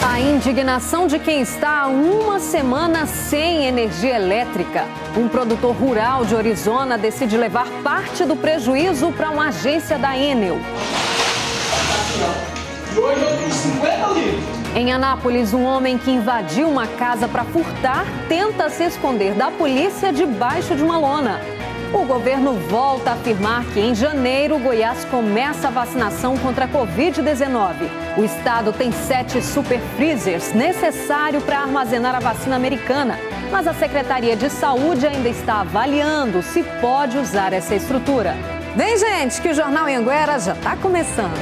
A indignação de quem está há uma semana sem energia elétrica. Um produtor rural de Orizona decide levar parte do prejuízo para uma agência da Enel. E hoje eu tenho 50 litros. Em Anápolis, um homem que invadiu uma casa para furtar tenta se esconder da polícia debaixo de uma lona. O governo volta a afirmar que em janeiro, Goiás começa a vacinação contra a Covid-19. O estado tem 7 super freezers necessários para armazenar a vacina americana. Mas a Secretaria de Saúde ainda está avaliando se pode usar essa estrutura. Vem, gente, que o Jornal Anhanguera já está começando.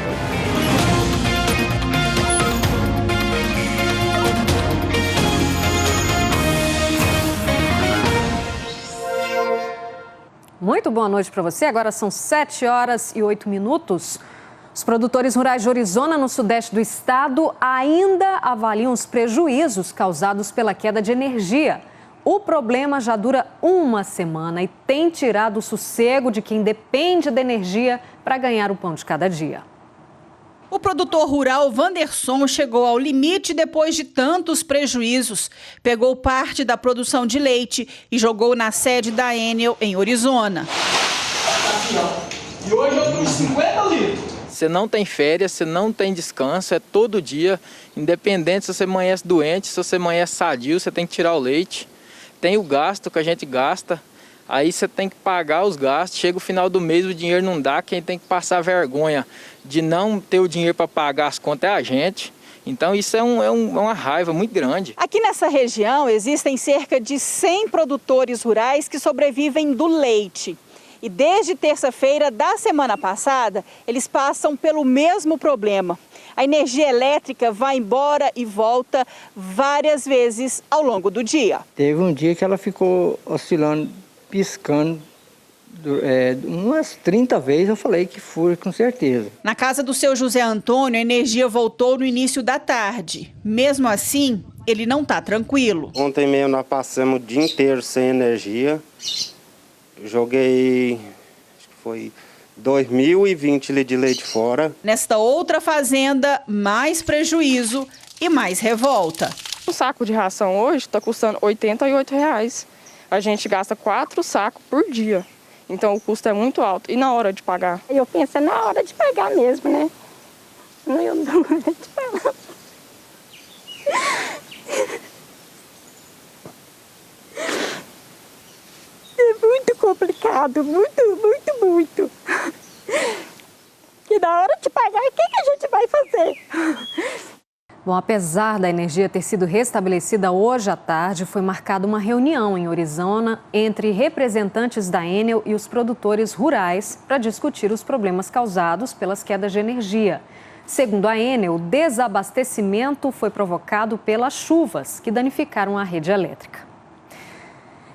Muito boa noite para você. Agora são 7 horas e 8 minutos. Os produtores rurais de Orizona, no sudeste do estado, ainda avaliam os prejuízos causados pela queda de energia. O problema já dura uma semana e tem tirado o sossego de quem depende da energia para ganhar o pão de cada dia. O produtor rural Wanderson chegou ao limite depois de tantos prejuízos. Pegou parte da produção de leite e jogou na sede da Enel em Orizona. E hoje eu tenho 50 litros. Você não tem férias, você não tem descanso, é todo dia. Independente se você amanhece doente, se você amanhece sadio, você tem que tirar o leite. Tem o gasto que a gente gasta. Aí você tem que pagar os gastos, chega o final do mês, o dinheiro não dá, quem tem que passar vergonha de não ter o dinheiro para pagar as contas é a gente. Então isso é uma raiva muito grande. Aqui nessa região existem cerca de 100 produtores rurais que sobrevivem do leite. E desde terça-feira da semana passada, eles passam pelo mesmo problema. A energia elétrica vai embora e volta várias vezes ao longo do dia. Teve um dia que ela ficou oscilando, piscando umas 30 vezes. Eu falei que foi com certeza. Na casa do seu José Antônio, a energia voltou no início da tarde. Mesmo assim, ele não está tranquilo. Ontem mesmo nós passamos o dia inteiro sem energia. Eu joguei, acho que foi 2.020 litros de leite fora. Nesta outra fazenda, mais prejuízo e mais revolta. Um saco de ração hoje está custando R$ 88. A gente gasta 4 sacos por dia. Então o custo é muito alto. E na hora de pagar? Eu penso, é na hora de pagar mesmo, né? Não é na hora de pagar. É muito complicado, muito. E na hora de pagar, o que a gente vai fazer? Bom, apesar da energia ter sido restabelecida hoje à tarde, foi marcada uma reunião em Orizona entre representantes da Enel e os produtores rurais para discutir os problemas causados pelas quedas de energia. Segundo a Enel, o desabastecimento foi provocado pelas chuvas que danificaram a rede elétrica.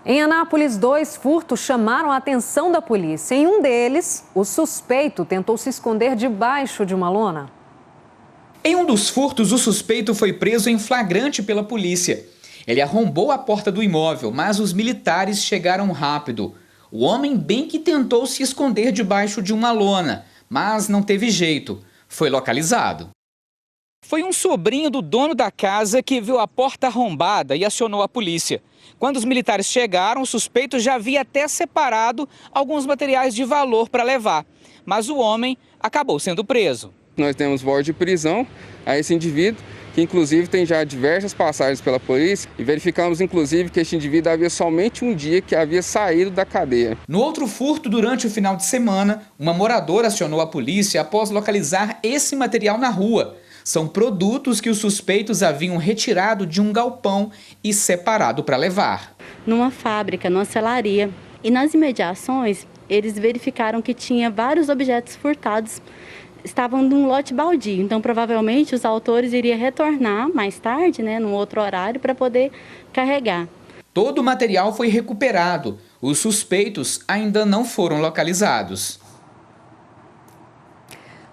Em Anápolis, 2 furtos chamaram a atenção da polícia. Em um deles, o suspeito tentou se esconder debaixo de uma lona. Em um dos furtos, o suspeito foi preso em flagrante pela polícia. Ele arrombou a porta do imóvel, mas os militares chegaram rápido. O homem bem que tentou se esconder debaixo de uma lona, mas não teve jeito. Foi localizado. Foi um sobrinho do dono da casa que viu a porta arrombada e acionou a polícia. Quando os militares chegaram, o suspeito já havia até separado alguns materiais de valor para levar. Mas o homem acabou sendo preso. Nós temos voz de prisão a esse indivíduo, que inclusive tem já diversas passagens pela polícia, e verificamos inclusive que este indivíduo havia somente um dia que havia saído da cadeia. No outro furto, durante o final de semana, uma moradora acionou a polícia após localizar esse material na rua. São produtos que os suspeitos haviam retirado de um galpão e separado para levar. Numa fábrica, numa selaria. E nas imediações, eles verificaram que tinha vários objetos furtados. Estavam num lote baldio, então provavelmente os autores iriam retornar mais tarde, num outro horário, para poder carregar. Todo o material foi recuperado. Os suspeitos ainda não foram localizados.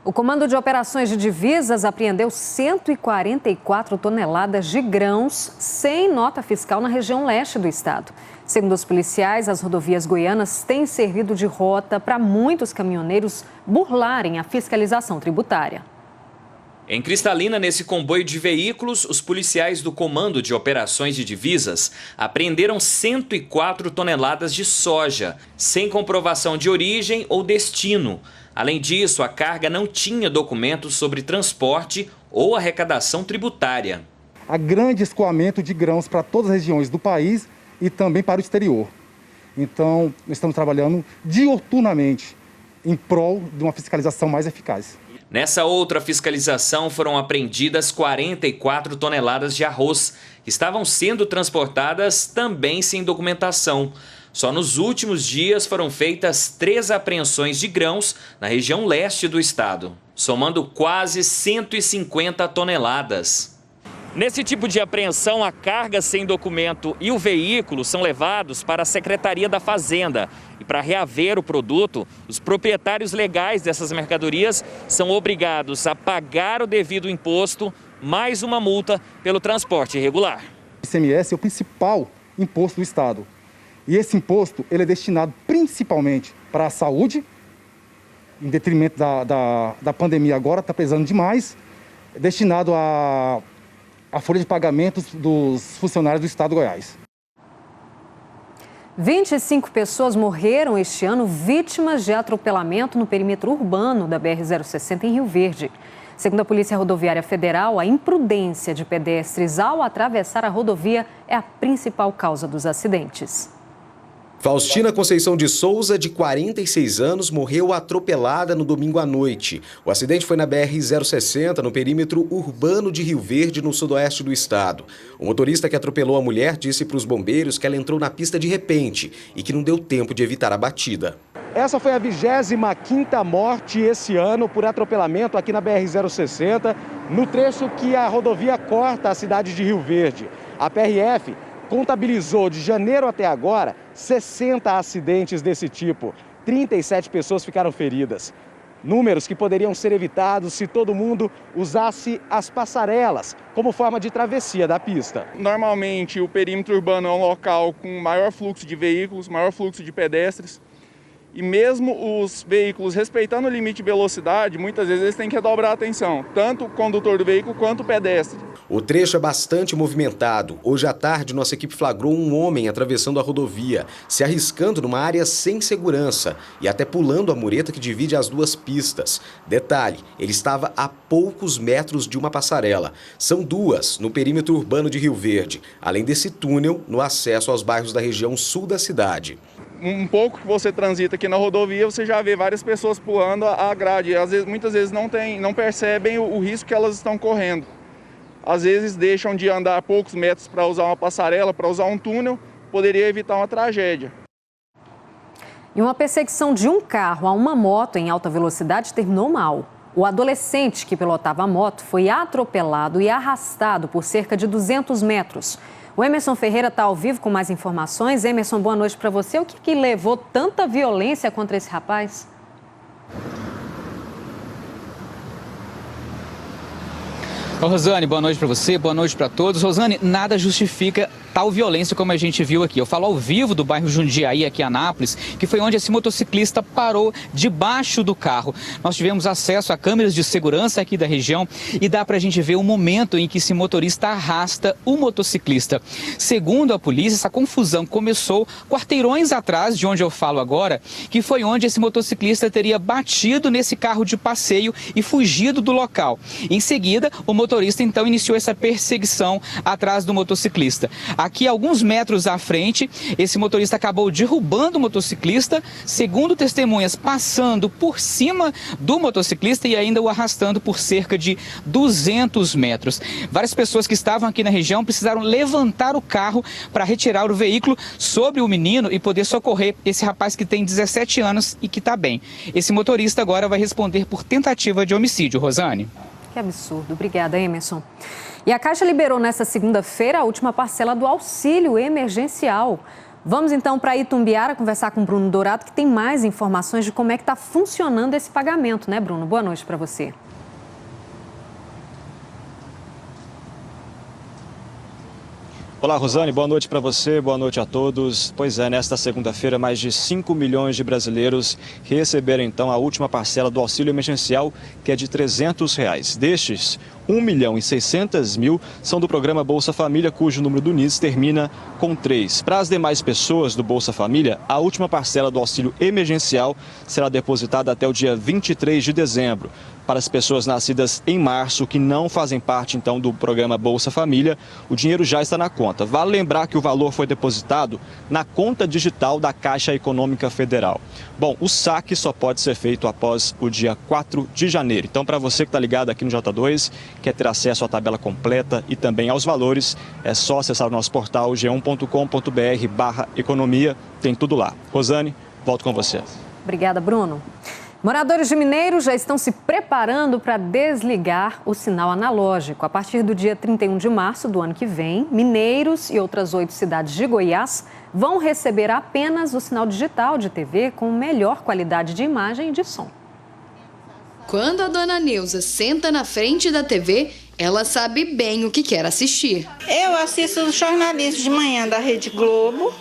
O Comando de Operações de Divisas apreendeu 144 toneladas de grãos sem nota fiscal na região leste do estado. Segundo os policiais, as rodovias goianas têm servido de rota para muitos caminhoneiros burlarem a fiscalização tributária. Em Cristalina, nesse comboio de veículos, os policiais do Comando de Operações de Divisas apreenderam 104 toneladas de soja, sem comprovação de origem ou destino. Além disso, a carga não tinha documentos sobre transporte ou arrecadação tributária. Há grande escoamento de grãos para todas as regiões do país e também para o exterior. Então, nós estamos trabalhando diuturnamente em prol de uma fiscalização mais eficaz. Nessa outra fiscalização foram apreendidas 44 toneladas de arroz, que estavam sendo transportadas também sem documentação. Só nos últimos dias foram feitas 3 apreensões de grãos na região leste do estado, somando quase 150 toneladas. Nesse tipo de apreensão, a carga sem documento e o veículo são levados para a Secretaria da Fazenda. E para reaver o produto, os proprietários legais dessas mercadorias são obrigados a pagar o devido imposto, mais uma multa pelo transporte irregular. O ICMS é o principal imposto do estado. E esse imposto ele é destinado principalmente para a saúde, em detrimento da pandemia agora, está pesando demais, destinado a folha de pagamentos dos funcionários do estado de Goiás. 25 pessoas morreram este ano vítimas de atropelamento no perímetro urbano da BR-060 em Rio Verde. Segundo a Polícia Rodoviária Federal, a imprudência de pedestres ao atravessar a rodovia é a principal causa dos acidentes. Faustina Conceição de Souza, de 46 anos, morreu atropelada no domingo à noite. O acidente foi na BR-060, no perímetro urbano de Rio Verde, no sudoeste do estado. O motorista que atropelou a mulher disse para os bombeiros que ela entrou na pista de repente e que não deu tempo de evitar a batida. Essa foi a 25ª morte esse ano por atropelamento aqui na BR-060, no trecho que a rodovia corta a cidade de Rio Verde. A PRF contabilizou de janeiro até agora 60 acidentes desse tipo. 37 pessoas ficaram feridas. Números que poderiam ser evitados se todo mundo usasse as passarelas como forma de travessia da pista. Normalmente o perímetro urbano é um local com maior fluxo de veículos, maior fluxo de pedestres. E mesmo os veículos respeitando o limite de velocidade, muitas vezes eles têm que redobrar a atenção, tanto o condutor do veículo quanto o pedestre. O trecho é bastante movimentado. Hoje à tarde, nossa equipe flagrou um homem atravessando a rodovia, se arriscando numa área sem segurança e até pulando a mureta que divide as duas pistas. Detalhe, ele estava a poucos metros de uma passarela. São duas no perímetro urbano de Rio Verde, além desse túnel no acesso aos bairros da região sul da cidade. Um pouco que você transita aqui na rodovia, você já vê várias pessoas pulando a grade. Muitas vezes não percebem o risco que elas estão correndo. Às vezes deixam de andar poucos metros para usar uma passarela, para usar um túnel, poderia evitar uma tragédia. E uma perseguição de um carro a uma moto em alta velocidade terminou mal. O adolescente que pilotava a moto foi atropelado e arrastado por cerca de 200 metros. O Emerson Ferreira está ao vivo com mais informações. Emerson, boa noite para você. O que levou tanta violência contra esse rapaz? Rosane, boa noite para você, boa noite para todos. Rosane, nada justifica tal violência como a gente viu aqui. Eu falo ao vivo do bairro Jundiaí, aqui em Anápolis, que foi onde esse motociclista parou debaixo do carro. Nós tivemos acesso a câmeras de segurança aqui da região e dá para a gente ver o momento em que esse motorista arrasta o motociclista. Segundo a polícia, essa confusão começou quarteirões atrás de onde eu falo agora, que foi onde esse motociclista teria batido nesse carro de passeio e fugido do local. Em seguida, o motorista então iniciou essa perseguição atrás do motociclista. Aqui, alguns metros à frente, esse motorista acabou derrubando o motociclista, segundo testemunhas, passando por cima do motociclista e ainda o arrastando por cerca de 200 metros. Várias pessoas que estavam aqui na região precisaram levantar o carro para retirar o veículo sobre o menino e poder socorrer esse rapaz que tem 17 anos e que está bem. Esse motorista agora vai responder por tentativa de homicídio, Rosane. Que absurdo. Obrigada, Emerson. E a Caixa liberou nesta segunda-feira a última parcela do auxílio emergencial. Vamos então para Itumbiara conversar com o Bruno Dourado, que tem mais informações de como é que está funcionando esse pagamento, né, Bruno? Boa noite para você. Olá, Rosane, boa noite para você, boa noite a todos. Pois é, nesta segunda-feira, mais de 5 milhões de brasileiros receberam então a última parcela do auxílio emergencial, que é de R$ 300. Destes, 1.600.000 são do programa Bolsa Família, cujo número do NIS termina com 3. Para as demais pessoas do Bolsa Família, a última parcela do auxílio emergencial será depositada até o dia 23 de dezembro. Para as pessoas nascidas em março, que não fazem parte então do programa Bolsa Família, o dinheiro já está na conta. Vale lembrar que o valor foi depositado na conta digital da Caixa Econômica Federal. Bom, o saque só pode ser feito após o dia 4 de janeiro. Então, para você que está ligado aqui no J2, quer ter acesso à tabela completa e também aos valores, é só acessar o nosso portal g1.com.br/economia, tem tudo lá. Rosane, volto com você. Obrigada, Bruno. Moradores de Mineiros já estão se preparando para desligar o sinal analógico. A partir do dia 31 de março do ano que vem, Mineiros e outras 8 cidades de Goiás vão receber apenas o sinal digital de TV com melhor qualidade de imagem e de som. Quando a dona Neuza senta na frente da TV, ela sabe bem o que quer assistir. Eu assisto os jornalistas de manhã da Rede Globo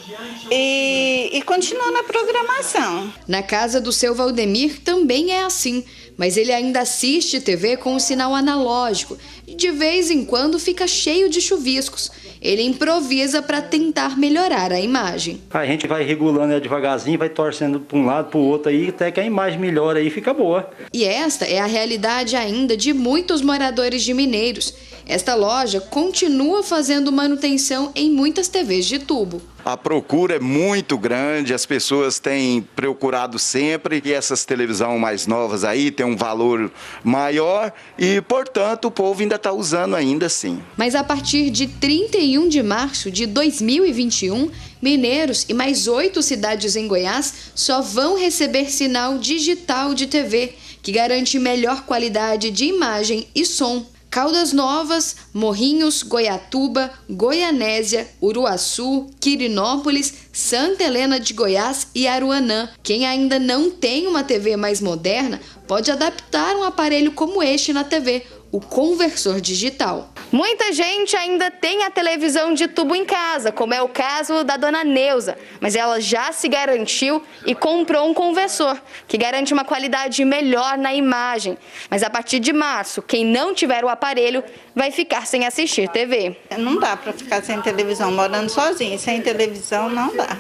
e continuo na programação. Na casa do seu Valdemir também é assim, mas ele ainda assiste TV com o sinal analógico e de vez em quando fica cheio de chuviscos. Ele improvisa para tentar melhorar a imagem. A gente vai regulando devagarzinho, vai torcendo para um lado, para o outro aí, até que a imagem melhora e fica boa. E esta é a realidade ainda de muitos moradores de Mineiros. Esta loja continua fazendo manutenção em muitas TVs de tubo. A procura é muito grande, as pessoas têm procurado sempre e essas televisões mais novas aí têm um valor maior e, portanto, o povo ainda está usando ainda assim. Mas a partir de 31 de março de 2021, Mineiros e mais 8 cidades em Goiás só vão receber sinal digital de TV, que garante melhor qualidade de imagem e som. Caldas Novas, Morrinhos, Goiatuba, Goianésia, Uruaçu, Quirinópolis, Santa Helena de Goiás e Aruanã. Quem ainda não tem uma TV mais moderna pode adaptar um aparelho como este na TV, o conversor digital. Muita gente ainda tem a televisão de tubo em casa, como é o caso da dona Neuza, mas ela já se garantiu e comprou um conversor, que garante uma qualidade melhor na imagem. Mas a partir de março, quem não tiver o aparelho vai ficar sem assistir TV. Não dá para ficar sem televisão, morando sozinho, sem televisão não dá.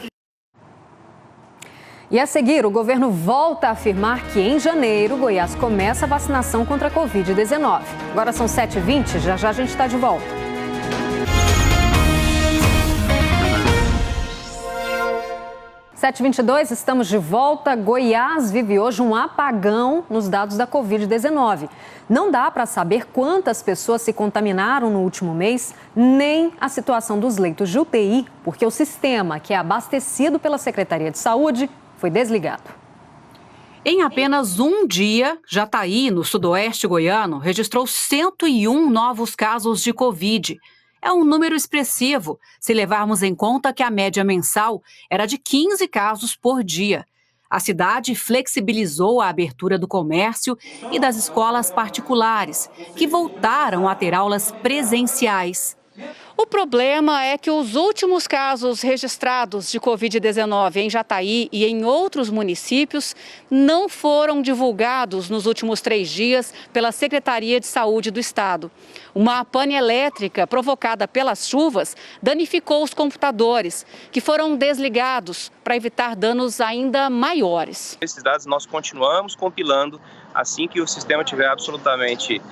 E a seguir, o governo volta a afirmar que em janeiro, Goiás começa a vacinação contra a Covid-19. Agora são 7h20, já a gente está de volta. (7h22), estamos de volta. Goiás vive hoje um apagão nos dados da Covid-19. Não dá para saber quantas pessoas se contaminaram no último mês, nem a situação dos leitos de UTI, porque o sistema que é abastecido pela Secretaria de Saúde foi desligado. Em apenas um dia, Jataí, no sudoeste goiano, registrou 101 novos casos de Covid. É um número expressivo, se levarmos em conta que a média mensal era de 15 casos por dia. A cidade flexibilizou a abertura do comércio e das escolas particulares, que voltaram a ter aulas presenciais. O problema é que os últimos casos registrados de Covid-19 em Jataí e em outros municípios não foram divulgados nos últimos 3 dias pela Secretaria de Saúde do Estado. Uma pane elétrica provocada pelas chuvas danificou os computadores, que foram desligados para evitar danos ainda maiores. Esses dados nós continuamos compilando. Assim que o sistema estiver absolutamente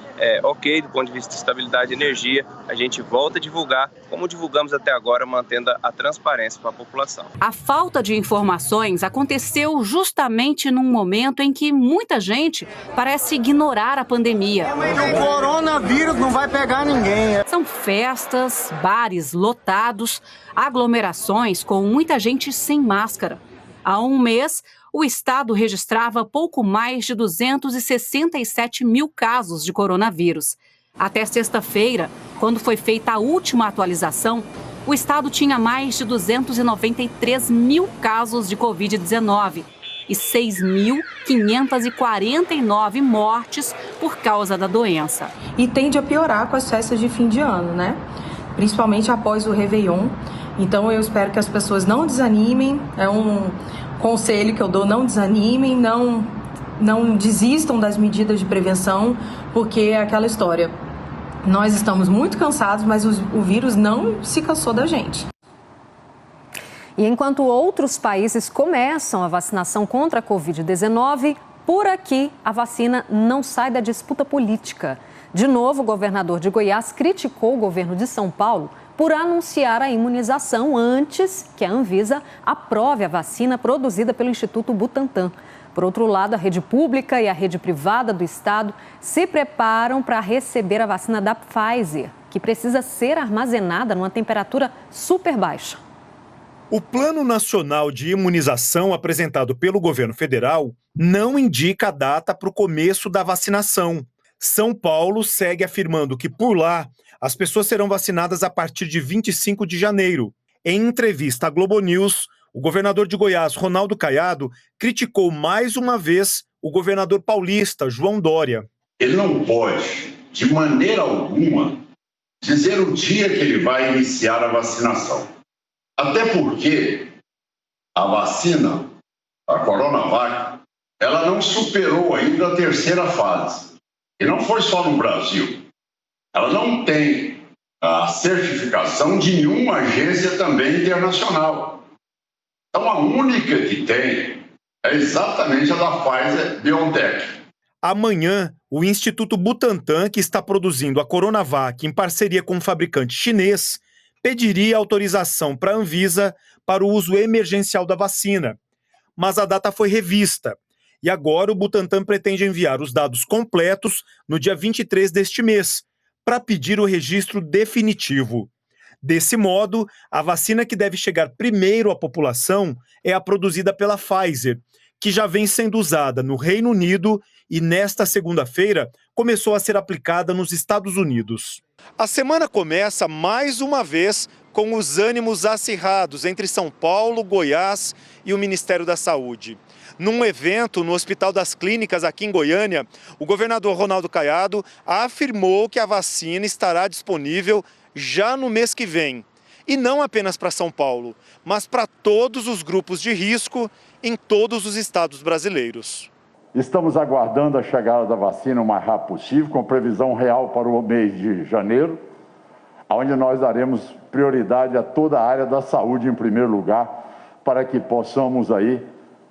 ok do ponto de vista de estabilidade de energia, a gente volta a divulgar, como divulgamos até agora, mantendo a transparência para a população. A falta de informações aconteceu justamente num momento em que muita gente parece ignorar a pandemia. O coronavírus não vai pegar ninguém. São festas, bares lotados, aglomerações com muita gente sem máscara. Há um mês, o estado registrava pouco mais de 267 mil casos de coronavírus. Até sexta-feira, quando foi feita a última atualização, o estado tinha mais de 293 mil casos de Covid-19 e 6.549 mortes por causa da doença. E tende a piorar com as festas de fim de ano, né? principalmente após o Réveillon. Então eu espero que as pessoas não desanimem, é um conselho que eu dou, não desanimem, não desistam das medidas de prevenção, porque é aquela história, nós estamos muito cansados, mas o vírus não se cansou da gente. E enquanto outros países começam a vacinação contra a Covid-19, por aqui a vacina não sai da disputa política. De novo, o governador de Goiás criticou o governo de São Paulo por anunciar a imunização antes que a Anvisa aprove a vacina produzida pelo Instituto Butantan. Por outro lado, a rede pública e a rede privada do estado se preparam para receber a vacina da Pfizer, que precisa ser armazenada numa temperatura super baixa. O Plano Nacional de Imunização apresentado pelo governo federal não indica a data para o começo da vacinação. São Paulo segue afirmando que, por lá, as pessoas serão vacinadas a partir de 25 de janeiro. Em entrevista à Globo News, o governador de Goiás, Ronaldo Caiado, criticou mais uma vez o governador paulista, João Dória. Ele não pode, de maneira alguma, dizer o dia que ele vai iniciar a vacinação. Até porque a vacina, a Coronavac, ela não superou ainda a terceira fase. E não foi só no Brasil. Ela não tem a certificação de nenhuma agência também internacional. Então, a única que tem é exatamente a da Pfizer-BioNTech. Amanhã, o Instituto Butantan, que está produzindo a Coronavac em parceria com um fabricante chinês, pediria autorização para a Anvisa para o uso emergencial da vacina. Mas a data foi revista. E agora o Butantan pretende enviar os dados completos no dia 23 deste mês, para pedir o registro definitivo. Desse modo, a vacina que deve chegar primeiro à população é a produzida pela Pfizer, que já vem sendo usada no Reino Unido e nesta segunda-feira começou a ser aplicada nos Estados Unidos. A semana começa mais uma vez com os ânimos acirrados entre São Paulo, Goiás e o Ministério da Saúde. Num evento no Hospital das Clínicas aqui em Goiânia, o governador Ronaldo Caiado afirmou que a vacina estará disponível já no mês que vem. E não apenas para São Paulo, mas para todos os grupos de risco em todos os estados brasileiros. Estamos aguardando a chegada da vacina o mais rápido possível, com previsão real para o mês de janeiro, onde nós daremos prioridade a toda a área da saúde em primeiro lugar, para que possamos aí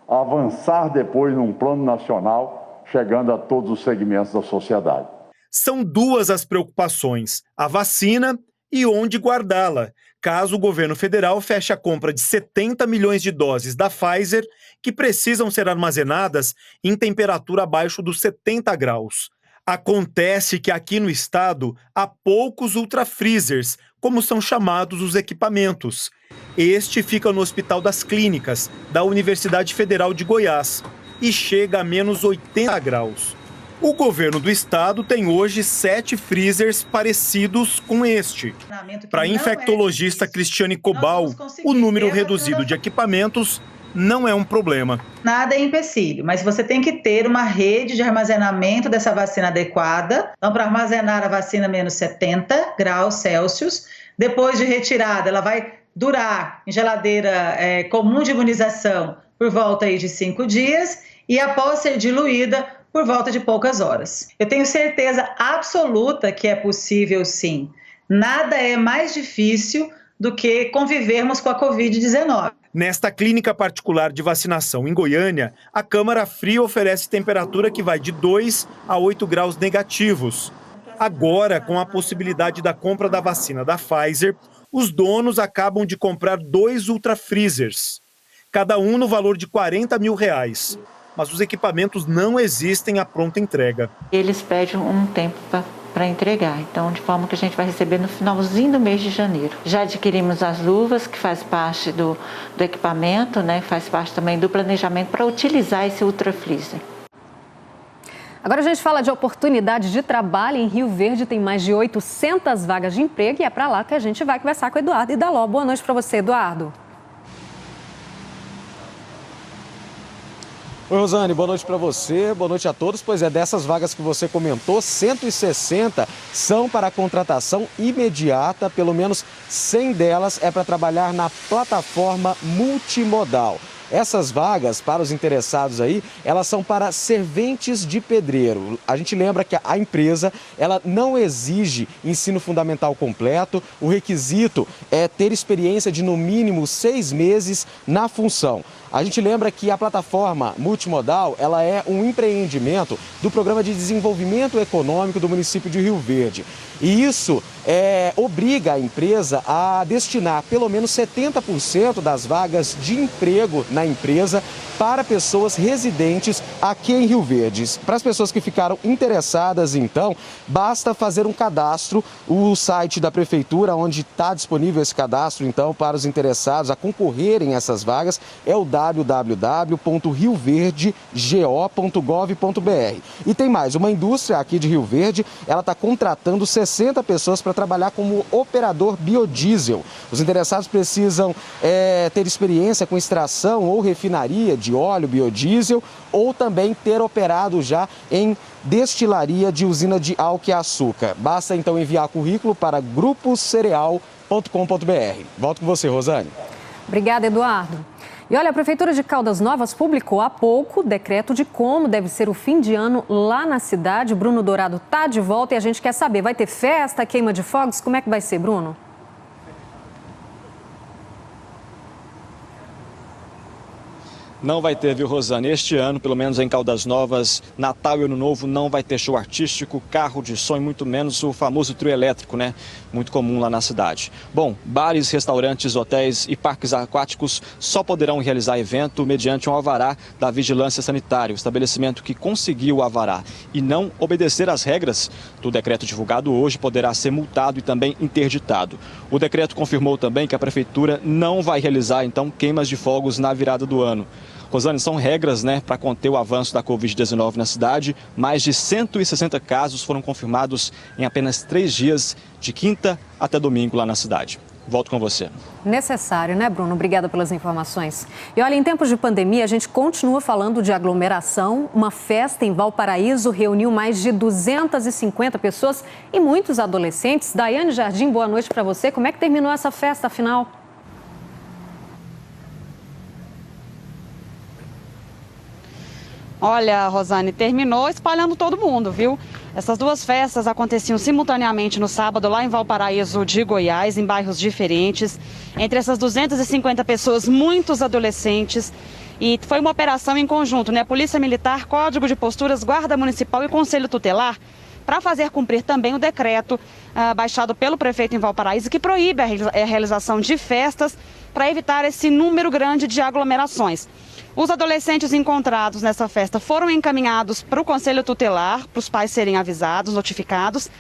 avançar depois num plano nacional, chegando a todos os segmentos da sociedade. São duas as preocupações, a vacina e onde guardá-la, caso o governo federal feche a compra de 70 milhões de doses da Pfizer, que precisam ser armazenadas em temperatura abaixo dos 70 graus. Acontece que aqui no estado há poucos ultrafreezers, como são chamados os equipamentos. Este fica no Hospital das Clínicas, da Universidade Federal de Goiás, e chega a menos 80 graus. O governo do estado tem hoje 7 freezers parecidos com este. Para a infectologista Cristiane Cobal, o número reduzido de equipamentos não é um problema. Nada é empecilho, mas você tem que ter uma rede de armazenamento dessa vacina adequada. Então, para armazenar a vacina menos 70 graus Celsius, depois de retirada, ela vai durar em geladeira comum de imunização por volta aí de 5 dias e após ser diluída por volta de poucas horas. Eu tenho certeza absoluta que é possível sim. Nada é mais difícil do que convivermos com a Covid-19. Nesta clínica particular de vacinação em Goiânia, a câmara fria oferece temperatura que vai de 2 a 8 graus negativos. Agora, com a possibilidade da compra da vacina da Pfizer, os donos acabam de comprar 2 ultrafreezers, cada um no valor de R$40 mil. Mas os equipamentos não existem à pronta entrega. Eles pedem um tempo para entregar, então de forma que a gente vai receber no finalzinho do mês de janeiro. Já adquirimos as luvas, que faz parte do equipamento, né? Faz parte também do planejamento para utilizar esse ultrafreezer. Agora a gente fala de oportunidade de trabalho. Em Rio Verde tem mais de 800 vagas de emprego e é para lá que a gente vai conversar com o Eduardo Idaló. Boa noite para você, Eduardo. Oi, Rosane, boa noite para você, boa noite a todos. Pois é, dessas vagas que você comentou, 160 são para contratação imediata, pelo menos 100 delas é para trabalhar na plataforma multimodal. Essas vagas, para os interessados aí, elas são para serventes de pedreiro. A gente lembra que a empresa, ela não exige ensino fundamental completo. O requisito é ter experiência de no mínimo 6 meses na função. A gente lembra que a plataforma multimodal, ela é um empreendimento do Programa de Desenvolvimento Econômico do município de Rio Verde. E isso obriga a empresa a destinar pelo menos 70% das vagas de emprego na empresa para pessoas residentes aqui em Rio Verde. Para as pessoas que ficaram interessadas, então, basta fazer um cadastro. O site da prefeitura, onde está disponível esse cadastro, então, para os interessados a concorrerem a essas vagas, é o www.rioverdego.gov.br. E tem mais, uma indústria aqui de Rio Verde, ela está contratando 60 pessoas para trabalhar como operador biodiesel. Os interessados precisam ter experiência com extração ou refinaria de óleo biodiesel ou também ter operado já em destilaria de usina de álcool e açúcar. Basta então enviar currículo para grupocereal.com.br. Volto com você, Rosane. Obrigada, Eduardo. E olha, a Prefeitura de Caldas Novas publicou há pouco o decreto de como deve ser o fim de ano lá na cidade. Bruno Dourado está de volta e a gente quer saber, vai ter festa, queima de fogos? Como é que vai ser, Bruno? Não vai ter, viu, Rosane? Este ano, pelo menos em Caldas Novas, Natal e Ano Novo, não vai ter show artístico, carro de som e muito menos o famoso trio elétrico, né? Muito comum lá na cidade. Bom, bares, restaurantes, hotéis e parques aquáticos só poderão realizar evento mediante um alvará da Vigilância Sanitária. O estabelecimento que conseguiu o alvará e não obedecer às regras do decreto divulgado hoje poderá ser multado e também interditado. O decreto confirmou também que a Prefeitura não vai realizar, então, queimas de fogos na virada do ano. Rosane, são regras, né, para conter o avanço da Covid-19 na cidade. Mais de 160 casos foram confirmados em apenas 3 dias, de quinta até domingo lá na cidade. Volto com você. Necessário, né, Bruno? Obrigada pelas informações. E olha, em tempos de pandemia, a gente continua falando de aglomeração. Uma festa em Valparaíso reuniu mais de 250 pessoas e muitos adolescentes. Daiane Jardim, boa noite para você. Como é que terminou essa festa, afinal? Olha, Rosane, terminou espalhando todo mundo, viu? Essas duas festas aconteciam simultaneamente no sábado lá em Valparaíso de Goiás, em bairros diferentes. Entre essas 250 pessoas, muitos adolescentes. E foi uma operação em conjunto, né? Polícia Militar, Código de Posturas, Guarda Municipal e Conselho Tutelar, para fazer cumprir também o decreto baixado pelo prefeito em Valparaíso, que proíbe a realização de festas para evitar esse número grande de aglomerações. Os adolescentes encontrados nessa festa foram encaminhados para o Conselho Tutelar, para os pais serem avisados, notificados.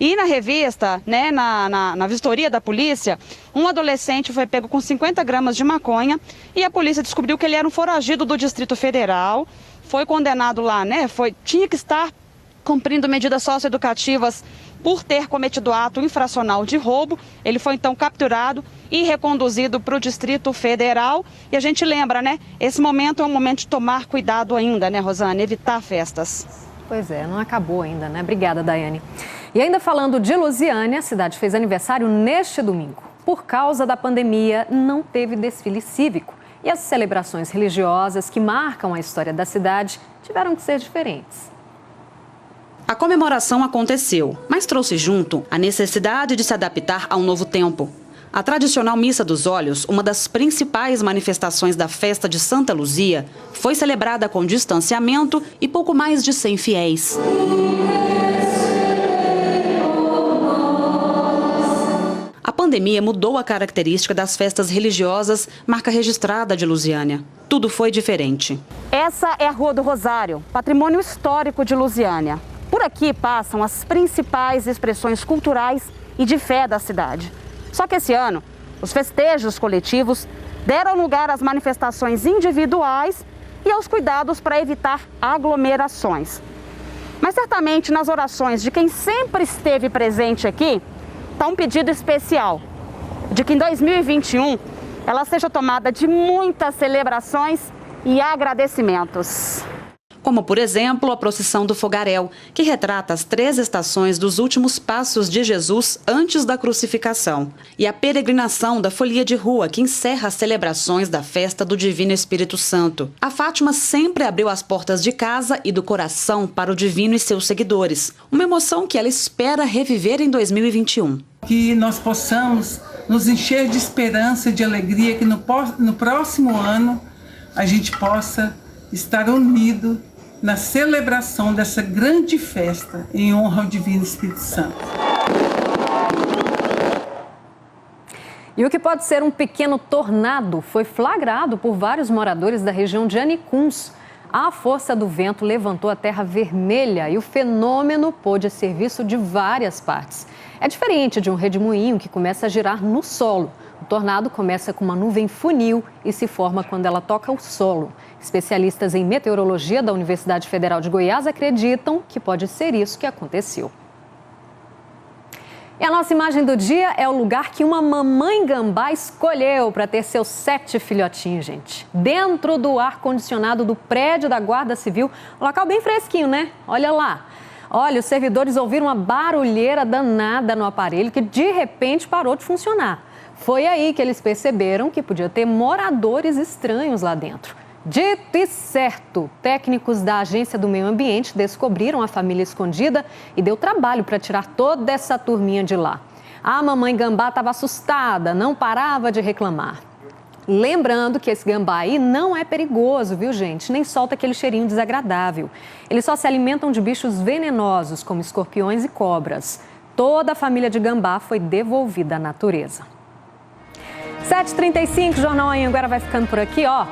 E na revista, né, na vistoria da polícia, um adolescente foi pego com 50 gramas de maconha e a polícia descobriu que ele era um foragido do Distrito Federal, foi condenado lá, né, tinha que estar cumprindo medidas socioeducativas por ter cometido ato infracional de roubo. Ele foi então capturado e reconduzido para o Distrito Federal. E a gente lembra, né? Esse momento é um momento de tomar cuidado ainda, né, Rosane? Evitar festas. Pois é, não acabou ainda, né? Obrigada, Daiane. E ainda falando de Lusiânia, a cidade fez aniversário neste domingo. Por causa da pandemia, não teve desfile cívico. E as celebrações religiosas que marcam a história da cidade tiveram que ser diferentes. A comemoração aconteceu, mas trouxe junto a necessidade de se adaptar a um novo tempo. A tradicional Missa dos Olhos, uma das principais manifestações da festa de Santa Luzia, foi celebrada com distanciamento e pouco mais de 100 fiéis. A pandemia mudou a característica das festas religiosas, marca registrada de Lusiânia. Tudo foi diferente. Essa é a Rua do Rosário, patrimônio histórico de Lusiânia. Por aqui passam as principais expressões culturais e de fé da cidade. Só que esse ano, os festejos coletivos deram lugar às manifestações individuais e aos cuidados para evitar aglomerações. Mas certamente nas orações de quem sempre esteve presente aqui, está um pedido especial, de que em 2021 ela seja tomada de muitas celebrações e agradecimentos. Como, por exemplo, a procissão do Fogaréu, que retrata as 3 estações dos últimos passos de Jesus antes da crucificação. E a peregrinação da Folia de Rua, que encerra as celebrações da festa do Divino Espírito Santo. A Fátima sempre abriu as portas de casa e do coração para o Divino e seus seguidores. Uma emoção que ela espera reviver em 2021. Que nós possamos nos encher de esperança e de alegria, que no próximo ano a gente possa estar unido na celebração dessa grande festa em honra ao Divino Espírito Santo. E o que pode ser um pequeno tornado foi flagrado por vários moradores da região de Anicuns. A força do vento levantou a terra vermelha e o fenômeno pôde ser visto de várias partes. É diferente de um redemoinho que começa a girar no solo. O tornado começa com uma nuvem funil e se forma quando ela toca o solo. Especialistas em meteorologia da Universidade Federal de Goiás acreditam que pode ser isso que aconteceu. E a nossa imagem do dia é o lugar que uma mamãe gambá escolheu para ter seus 7 filhotinhos, gente. Dentro do ar-condicionado do prédio da Guarda Civil, um local bem fresquinho, né? Olha lá. Olha, os servidores ouviram uma barulheira danada no aparelho que de repente parou de funcionar. Foi aí que eles perceberam que podia ter moradores estranhos lá dentro. Dito e certo, técnicos da Agência do Meio Ambiente descobriram a família escondida e deu trabalho para tirar toda essa turminha de lá. A mamãe gambá estava assustada, não parava de reclamar. Lembrando que esse gambá aí não é perigoso, viu, gente? Nem solta aquele cheirinho desagradável. Eles só se alimentam de bichos venenosos, como escorpiões e cobras. Toda a família de gambá foi devolvida à natureza. 7h35, o Jornal Anhanguera vai ficando por aqui, ó.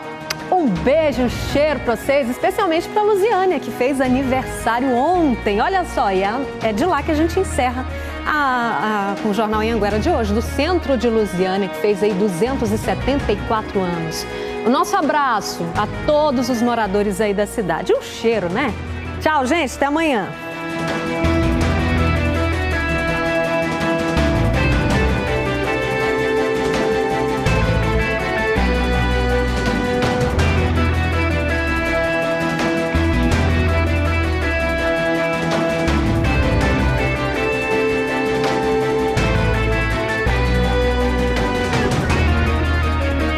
Um beijo, um cheiro para vocês, especialmente para a Luziânia, que fez aniversário ontem. Olha só, e é de lá que a gente encerra com o Jornal Anhanguera de hoje, do centro de Luziânia, que fez aí 274 anos. O nosso abraço a todos os moradores aí da cidade. Um cheiro, né? Tchau, gente, até amanhã.